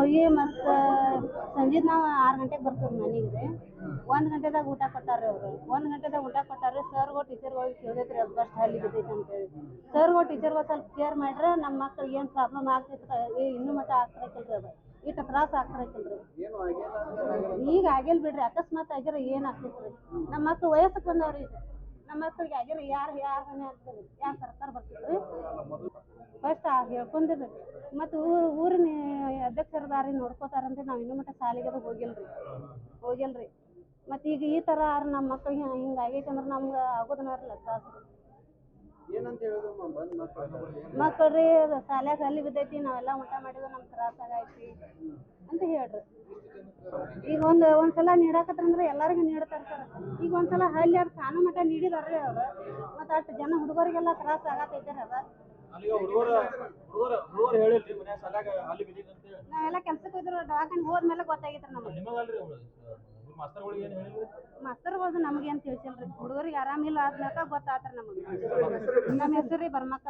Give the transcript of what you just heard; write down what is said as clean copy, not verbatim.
ಹೋಗಿ ಮತ್ತು ಸಂಜೆ ನಾವು 6 ಗಂಟೆಗೆ ಬರ್ತೀವಿ ಮನೆಗೆ. 1 ಗಂಟೆದಾಗ ಊಟ ಕೊಟ್ಟಾರ್ರಿ ಅವರು. 1 ಗಂಟೆದಾಗ ಊಟ ಕೊಟ್ಟಾರ್ರಿ. ಸರ್ಗಳು ಟೀಚರ್ಗಳಿಗೆ ಕೇಳಿದ್ರಿ ಅದು ಫಸ್ಟ್ ಹಲ್ಲಿ ಬಿದ್ದೈತೆ ಅಂತೇಳಿ. ಸರ್ಗಳು ಟೀಚರ್ಗಳು ಸ್ವಲ್ಪ ಕೇರ್ ಮಾಡ್ರೆ ನಮ್ಮ ಮಕ್ಳಿಗೆ ಏನು ಪ್ರಾಬ್ಲಮ್ ಆಗ್ತಿತ್ತು ಇನ್ನೂ ಮಟ್ಟ ಆಗ್ತಿರಕ್ಕಿಲ್ರಿ. ಅದು ಇಷ್ಟು ತ್ರಾಸ ಆಗ್ತಿರಕ್ಕಿಲ್ರಿ. ಈಗ ಆಗಿಲ್ಲ ಬಿಡ್ರಿ, ಅಕಸ್ಮಾತ್ ಆಗಿರ ಏನು ಆಗ್ತೈತ್ರಿ. ನಮ್ಮ ಮಕ್ಳು ವಯಸ್ಸಿಗೆ ಬಂದವ್ರಿ. ಈಗ ನಮ್ಮ ಮಕ್ಳಿಗೆ ಆಗಿರ ಯಾರು ಮನೆ ಆಗ್ತದೆ, ಯಾರು ಸರ್ಕಾರ ಬರ್ತಿದ್ರಿ ಫಸ್ಟ್ ಹೇಳ್ಕೊಂಡಿರ್ರಿ. ಮತ್ತು ಊರಿನ ಅಧ್ಯಕ್ಷರದಾರಿ ನೋಡ್ಕೋತಾರಂದ್ರೆ ನಾವು ಇನ್ನೂ ಮಟ್ಟ ಶಾಲೆಗೆ ಅದು ಹೋಗಿಲ್ರಿ. ಮತ್ತು ಈಗ ಈ ಥರ ನಮ್ಮ ಮಕ್ಳಿಗೆ ಹಿಂಗೆ ಆಗೈತೆ ಅಂದ್ರೆ ನಮ್ಗೆ ಆಗೋದನ್ನಲ್ಲ ತ್ರಾಸ. ಮಕ್ಕಳ್ರಿ ಶಾಲ್ಯಾಗ ಹಲ್ಲಿ ಬಿದ್ದೈತಿ, ನಾವೆಲ್ಲ ಊಟ ಮಾಡಿದ್ವಿ, ನಮ್ಗೆ ತ್ರಾಸ ಆಗೈತಿ ಅಂತ ಹೇಳ್ರಿ. ಈಗ ಒಂದ್ಸಲ ನೀಡಾಕತ್ತಂದ್ರೆ ಎಲ್ಲರಿಗೂ ನೀಡ್ತಾರೆ ಸರ್. ಈಗ ಒಂದ್ಸಲ ಹಲ್ಲಿ ಅದು ಕಾನೂನು ಮಟ್ಟ ನೀಡಿದಾರ್ರಿ ಅವ್ರು. ಮತ್ತು ಅಷ್ಟು ಜನ ಹುಡುಗರಿಗೆಲ್ಲ ತ್ರಾಸ ಆಗತ್ತೈತೆ ಅದ. ನಾವೆಲ್ಲ ಕೆಲ್ಸಕ್ಕೆ ಹೋದ್ರು ದವಾಖಾನೆ ಹೋದ್ಮೇಲೆ ಗೊತ್ತಾಗಿತ್ರಿ ನಮಗೆ. ಮಾಸ್ತರ್ಗಳದ್ದು ನಮ್ಗೇನು ತಿಳಿಸಿಲ್ರಿ. ಹುಡುಗರಿಗೆ ಆರಾಮಿಲ್ಲ ಆದ್ಮೇಲೆ ಗೊತ್ತಾತ್ರಿ ನಮಗೆ. ನಮ್ಮ ಹೆಸರು ರೀ ಬರ್ಮಕ್ಕ.